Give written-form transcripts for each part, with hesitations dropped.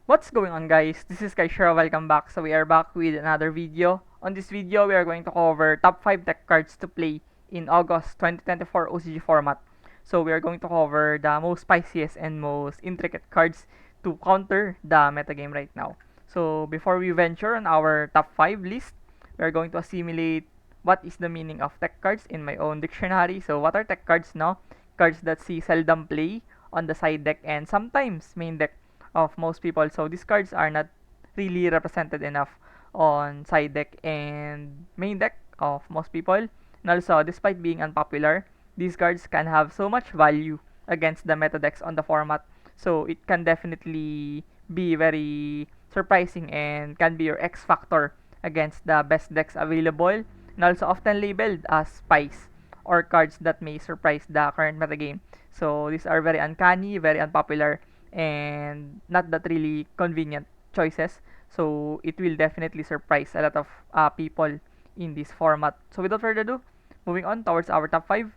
What's going on, guys? This is Kaishara. Welcome back. So we are back with another video. On this video, we are going to cover top 5 deck cards to play in August 2024 OCG format. So we are going to cover the most spiciest and most intricate cards to counter the metagame right now. So before we venture on our top 5 list, we are going to assimilate what is the meaning of tech cards in my own dictionary. So what are tech cards now? Cards that see seldom play on the side deck and sometimes main deck of most people. So these cards are not really represented enough on side deck and main deck of most people. And also, despite being unpopular, these cards can have so much value against the meta decks on the format. So it can definitely be very surprising and can be your X factor against the best decks available, and also often labeled as spies or cards that may surprise the current metagame. So these are very uncanny, very unpopular, and not that really convenient choices. So it will definitely surprise a lot of people in this format. So without further ado, moving on towards our top 5.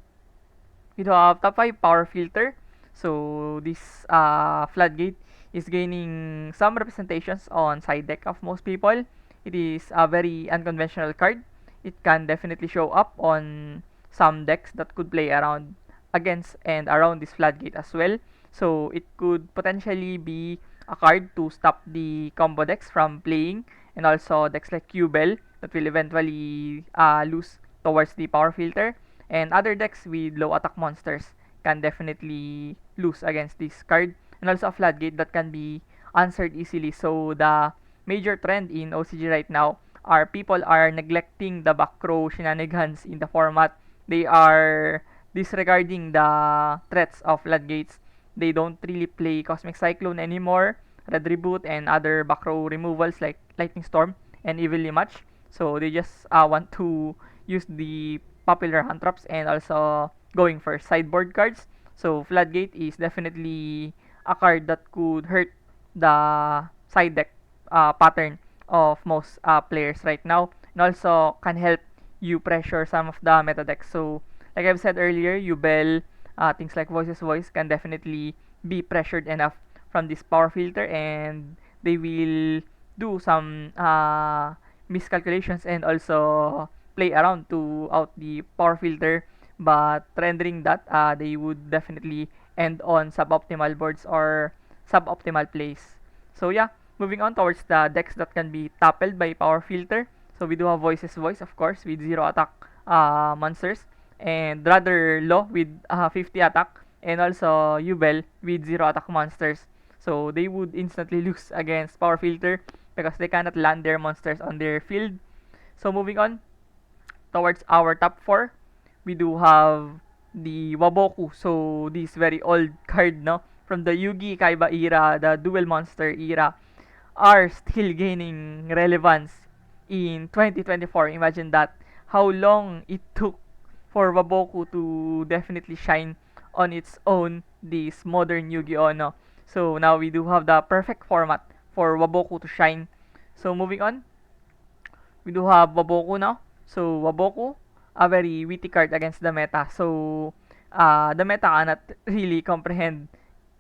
We do have top 5 power filter. So this floodgate is gaining some representations on side deck of most people. It is a very unconventional card. It can definitely show up on some decks that could play around against and around this floodgate as well. So it could potentially be a card to stop the combo decks from playing, and also decks like Q-Bell that will eventually lose towards the power filter, and other decks with low attack monsters can definitely lose against this card, and also a floodgate that can be answered easily. So the major trend in OCG right now are people are neglecting the back row shenanigans in the format. They are disregarding the threats of floodgates. They don't really play Cosmic Cyclone anymore, Red Reboot, and other back row removals like Lightning Storm and Evilly Match. So they just want to use the popular hand traps and also going for sideboard cards. So Floodgate is definitely a card that could hurt the side deck pattern of most players right now, and also can help you pressure some of the meta decks. So like I've said earlier, Yubel, things like Voices Voice can definitely be pressured enough from this power filter, and they will do some miscalculations and also play around to out the power filter, but rendering that they would definitely end on suboptimal boards or suboptimal plays. So yeah, moving on towards the decks that can be toppled by power filter. So we do have Voices Voice, of course, with 0 attack monsters, and rather low with 50 attack, and also Yubel with 0 attack monsters. So they would instantly lose against power filter because they cannot land their monsters on their field. So moving on towards our top 4, we do have the Waboku. So this very old card, no, from the Yugi Kaiba era, the dual monster era, are still gaining relevance in 2024. Imagine that, how long it took for Waboku to definitely shine on its own this modern Yu-Gi-Oh! No? So now we do have the perfect format for Waboku to shine. So moving on, we do have Waboku now. So Waboku, a very witty card against the meta. So the meta cannot really comprehend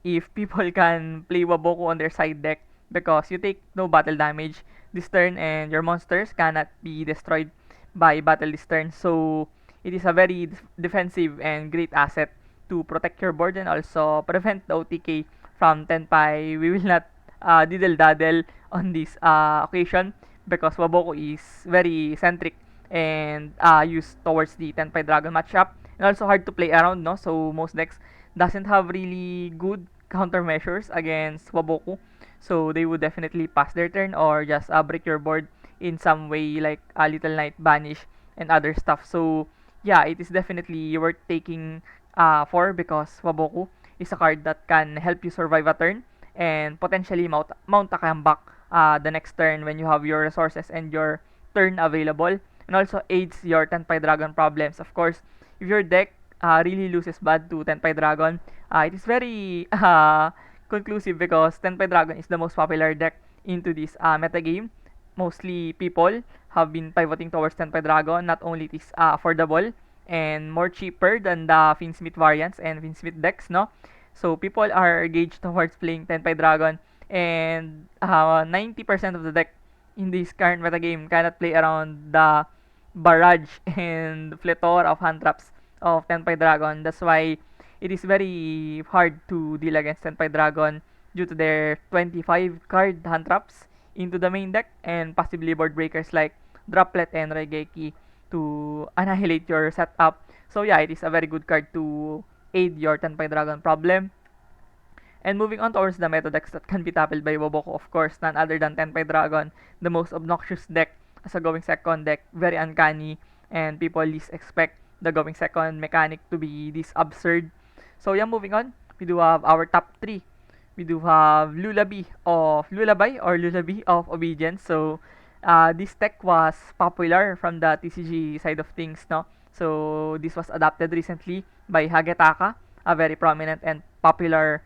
if people can play Waboku on their side deck, because you take no battle damage this turn and your monsters cannot be destroyed by battle this turn. So it is a very defensive and great asset to protect your board and also prevent the OTK from Tenpai. We will not diddle daddle on this occasion because Waboku is very centric and used towards the Tenpai Dragon matchup, and also hard to play around, no? So most decks doesn't have really good countermeasures against Waboku. So they would definitely pass their turn or just break your board in some way, like Little Knight Banish and other stuff. So yeah, it is definitely worth taking for, because Waboku is a card that can help you survive a turn and potentially mount a comeback the next turn when you have your resources and your turn available, and also aids your Tenpai Dragon problems. Of course, if your deck really loses bad to Tenpai Dragon, it is very conclusive because Tenpai Dragon is the most popular deck into this metagame. Mostly people have been pivoting towards Tenpai Dragon. Not only it is affordable and more cheaper than the Finsmith variants and Finsmith decks, no? So people are engaged towards playing Tenpai Dragon, and 90% of the deck in this current metagame cannot play around the barrage and plethora of hand traps of Tenpai Dragon. That's why it is very hard to deal against Tenpai Dragon due to their 25 card hand traps into the main deck and possibly board breakers like Droplet and Regeki to annihilate your setup. So yeah, it is a very good card to aid your Tenpai Dragon problem. And moving on towards the meta decks that can be tackled by Waboku, of course, none other than Tenpai Dragon, the most obnoxious deck as a going second deck, very uncanny, and people least expect the going second mechanic to be this absurd. So yeah, moving on, we do have our top 3. We do have Lullaby of Obedience. So this deck was popular from the TCG side of things, no? So this was adapted recently by Hagetaka, a very prominent and popular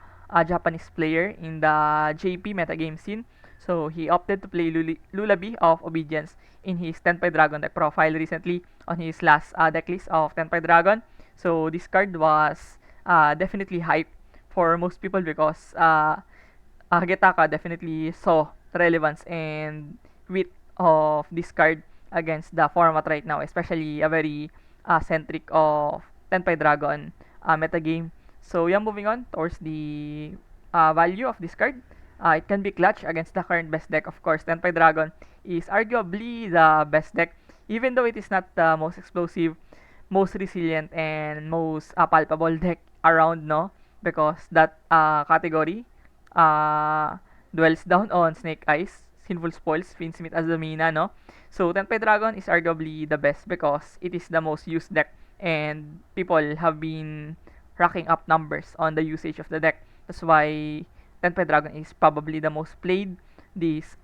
Japanese player in the JP metagame scene. So he opted to play Lullaby of Obedience in his Tenpai Dragon deck profile recently on his last decklist of Tenpai Dragon. So this card was definitely hype for most people because Hagetaka definitely saw relevance and wit of this card against the format right now, especially a very centric of Tenpai Dragon metagame. So yeah, moving on towards the value of this card. It can be clutch against the current best deck. Of course, Tenpai Dragon is arguably the best deck, even though it is not the most explosive, most resilient, and most palpable deck around, no? Because that category uh, dwells down on Snake Eyes, Sinful Spoils, Finsmith Azumina, no? So, Tenpai Dragon is arguably the best because it is the most used deck and people have been racking up numbers on the usage of the deck. That's why Tenpai Dragon is probably the most played this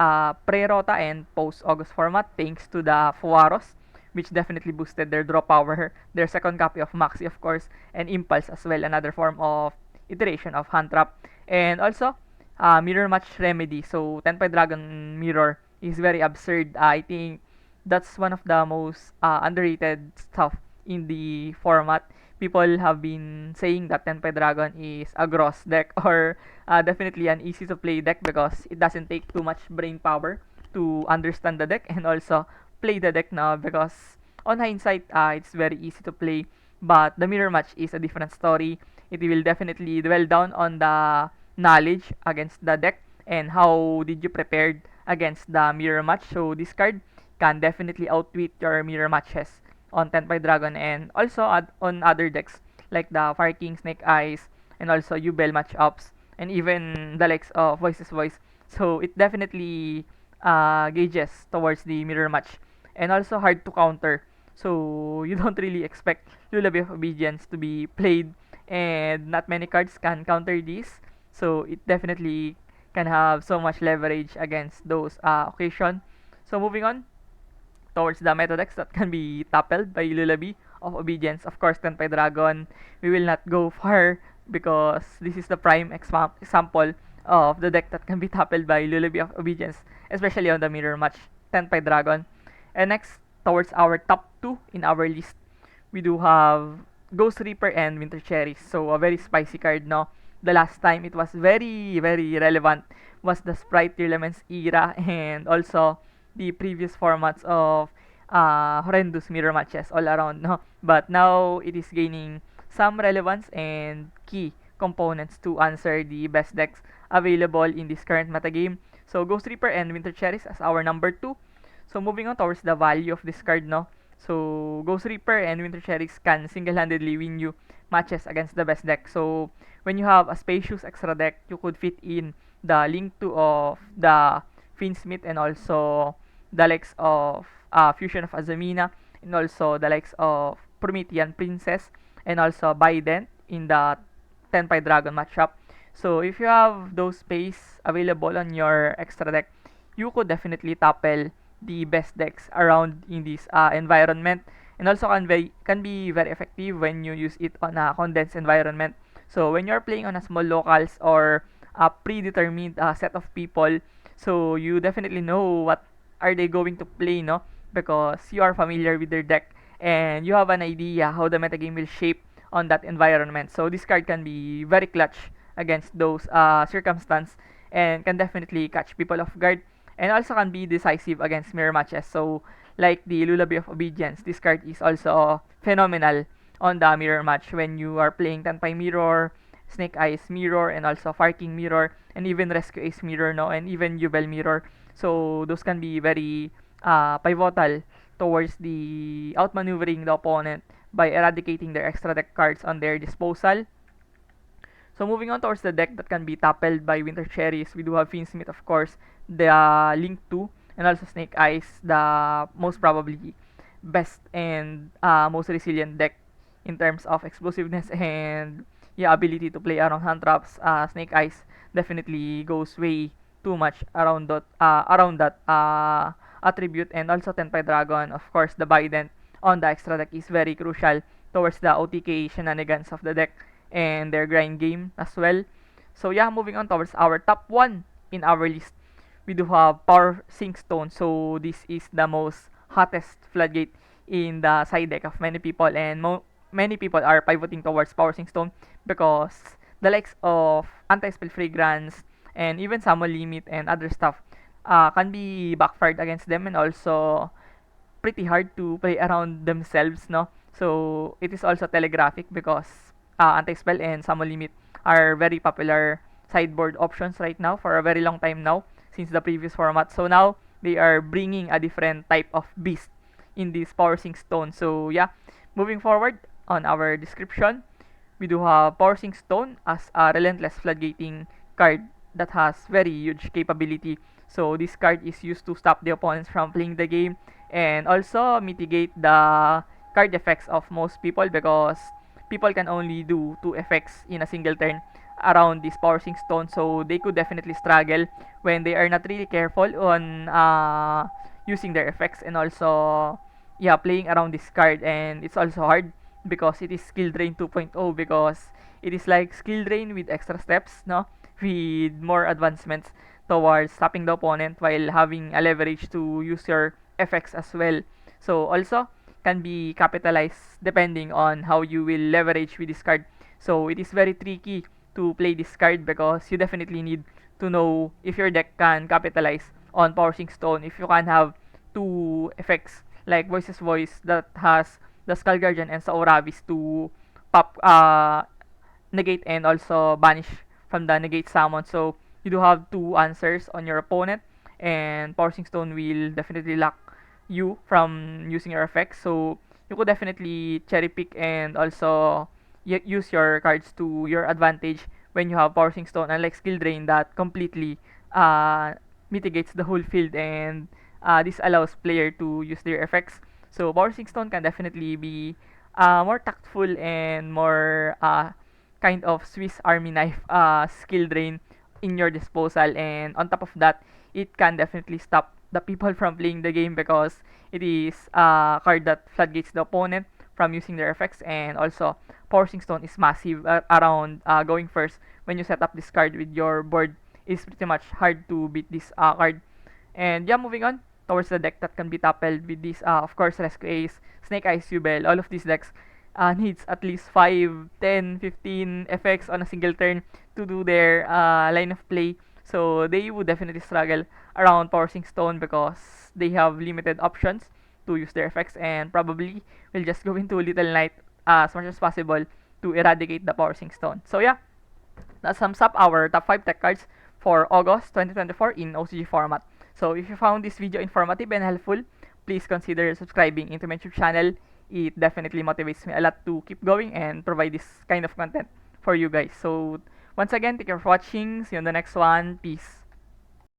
pre-Rota and post-August format thanks to the Fuaros, which definitely boosted their draw power, their second copy of Maxi, of course, and Impulse as well, another form of iteration of Hand Trap. And also, Mirror Match Remedy. So, Tenpai Dragon Mirror is very absurd. I think that's one of the most underrated stuff in the format. People have been saying that Tenpai Dragon is a gross deck or definitely an easy to play deck because it doesn't take too much brain power to understand the deck and also play the deck now because on hindsight, it's very easy to play. But the mirror match is a different story. It will definitely dwell down on the knowledge against the deck and how did you prepared against the mirror match. So this card can definitely outwit your mirror matches on Tenpai Dragon and also on other decks like the Fire King, Snake Eyes, and also Yubel matchups, and even the likes of Voices Voice. So it definitely gauges towards the mirror match and also hard to counter. So you don't really expect Lullaby of Obedience to be played and not many cards can counter this. So it definitely can have so much leverage against those occasion. So moving on, towards the meta decks that can be toppled by Lullaby of Obedience. Of course, Tenpai Dragon, we will not go far because this is the prime example of the deck that can be toppled by Lullaby of Obedience, especially on the mirror match, Tenpai Dragon. And next, towards our top 2 in our list, we do have Ghost Reaper and Winter Cherries. So, a very spicy card, no? The last time it was very, very relevant was the Sprite Tearlaments era and also the previous formats of horrendous mirror matches all around, no? But now it is gaining some relevance and key components to answer the best decks available in this current metagame. So Ghost Reaper and Winter Cherries as our number 2. So moving on towards the value of this card, no? So Ghost Reaper and Winter Cherries can single-handedly win you matches against the best deck. So when you have a spacious extra deck, you could fit in the Link 2 of the Finsmith and also the likes of Fusion of Azamina and also the likes of Promethean Princess and also Biden in the Tenpai Dragon matchup. So if you have those space available on your extra deck, you could definitely topple the best decks around in this environment and also can be very effective when you use it on a condensed environment. So when you're playing on a small locals or a predetermined set of people, so you definitely know what are they going to play, no? Because you are familiar with their deck and you have an idea how the metagame will shape on that environment. So this card can be very clutch against those circumstances and can definitely catch people off guard, and also can be decisive against mirror matches. So, like the Lulab of Obedience, this card is also phenomenal on the mirror match when you are playing Tanpai Mirror, Snake Eyes Mirror, and also Farking Mirror, and even Rescue Ace Mirror, no, and even Jubel Mirror. So those can be very pivotal towards the outmaneuvering the opponent by eradicating their extra deck cards on their disposal. So moving on towards the deck that can be toppled by Winter Cherries, we do have Fiendsmith, of course, the Link 2, and also Snake Eyes, the most probably best and most resilient deck in terms of explosiveness and yeah, ability to play around hand traps. Snake Eyes definitely goes way too much around that attribute, and also Tenpai Dragon, of course, the Bident on the extra deck is very crucial towards the OTK shenanigans of the deck and their grind game as well. So yeah, moving on towards our top 1 in our list. We do have Power Sync Stone. So this is the most hottest floodgate in the side deck of many people, and many people are pivoting towards Power Sync Stone because the likes of Anti-Spell Fragrance and even Summon Limit and other stuff can be backfired against them, and also pretty hard to play around themselves, no? So it is also telegraphic because anti-spell and summon limit are very popular sideboard options right now for a very long time now since the previous format. So now they are bringing a different type of beast in this Power Sync Stone. So yeah, moving forward on our description, we do have Power Sync Stone as a relentless floodgating card that has very huge capability. So this card is used to stop the opponents from playing the game and also mitigate the card effects of most people because people can only do 2 effects in a single turn around this Power Sync Stone, so they could definitely struggle when they are not really careful on using their effects, and also yeah, playing around this card. And it's also hard because it is skill drain 2.0, because it is like skill drain with extra steps, no, with more advancements towards stopping the opponent while having a leverage to use your effects as well. So also can be capitalized depending on how you will leverage with this card. So it is very tricky to play this card because you definitely need to know if your deck can capitalize on Power Sync Stone. If you can have 2 effects like Voices Voice that has the Skull Guardian and Sauravis to pop negate and also banish from the negate summon. So you do have 2 answers on your opponent, and Power Sync Stone will definitely lock you from using your effects. So you could definitely cherry pick and also use your cards to your advantage when you have Power Sync Stone, unlike Skill Drain that completely uh, mitigates the whole field, and this allows player to use their effects. So Power Sync Stone can definitely be more tactful and more kind of Swiss Army knife skill drain in your disposal. And on top of that, it can definitely stop the people from playing the game because it is a card that floodgates the opponent from using their effects. And also Forcing Stone is massive around going first. When you set up this card with your board, it's pretty much hard to beat this card. And yeah, moving on towards the deck that can be toppled with this, of course, Rescue Ace, Snake Eyes, Jubel. All of these decks needs at least 5, 10, 15 effects on a single turn to do their line of play. So they would definitely struggle around Forcing Stone because they have limited options to use their effects, and probably will just go into Little Knight as much as possible to eradicate the Forcing Stone. So yeah, that sums up our top 5 tech cards for August 2024 in OCG format. So if you found this video informative and helpful, please consider subscribing into my YouTube channel. It definitely motivates me a lot to keep going and provide this kind of content for you guys. So once again, thank you for watching. See you on the next one. Peace.